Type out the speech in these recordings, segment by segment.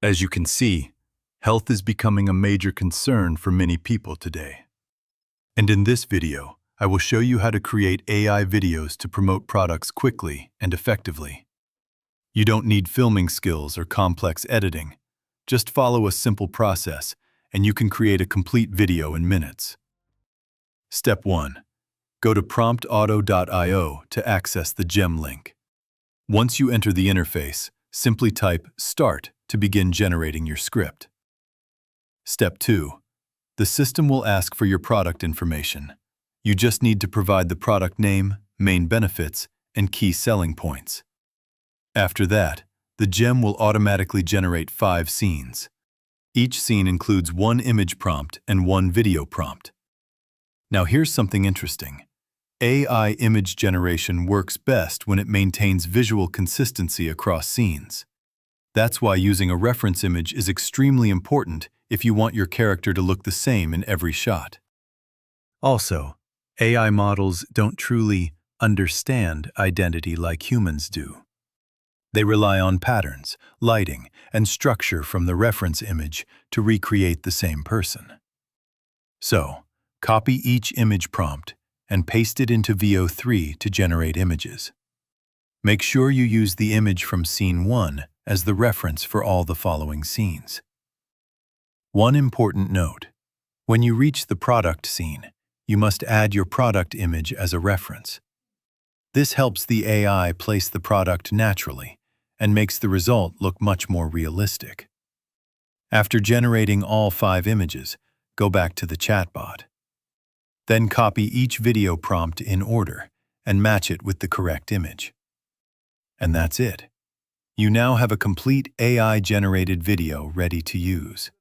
As you can see, health is becoming a major concern for many people today. And in this video, I will show you how to create AI videos to promote products quickly and effectively. You don't need filming skills or complex editing. Just follow a simple process, and you can create a complete video in minutes. Step 1. Go to promptauto.io to access the Gem link. Once you enter the interface, simply type "Start" to begin generating your script. Step 2. The system will ask for your product information. You just need to provide the product name, main benefits, and key selling points. After that, the Gem will automatically generate 5 scenes. Each scene includes 1 image prompt and 1 video prompt. Now here's something interesting. AI image generation works best when it maintains visual consistency across scenes. That's why using a reference image is extremely important if you want your character to look the same in every shot. Also, AI models don't truly understand identity like humans do. They rely on patterns, lighting, and structure from the reference image to recreate the same person. So, copy each image prompt and paste it into VO3 to generate images. Make sure you use the image from Scene 1 as the reference for all the following scenes. One important note: when you reach the product scene, you must add your product image as a reference. This helps the AI place the product naturally and makes the result look much more realistic. After generating all 5 images, go back to the chatbot. Then copy each video prompt in order and match it with the correct image. And that's it. You now have a complete AI-generated video ready to use.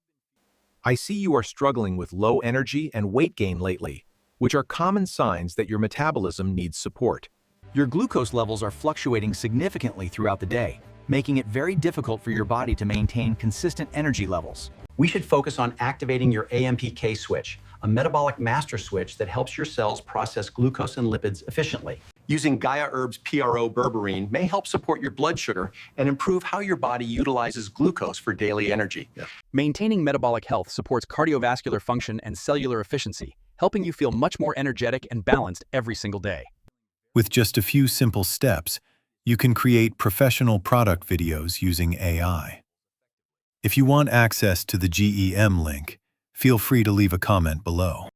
I see you are struggling with low energy and weight gain lately, which are common signs that your metabolism needs support. Your glucose levels are fluctuating significantly throughout the day, making it very difficult for your body to maintain consistent energy levels. We should focus on activating your AMPK switch, a metabolic master switch that helps your cells process glucose and lipids efficiently. Using Gaia Herbs PRO berberine may help support your blood sugar and improve how your body utilizes glucose for daily energy. Maintaining metabolic health supports cardiovascular function and cellular efficiency, helping you feel much more energetic and balanced every single day. With just a few simple steps, you can create professional product videos using AI. If you want access to the GEM link, feel free to leave a comment below.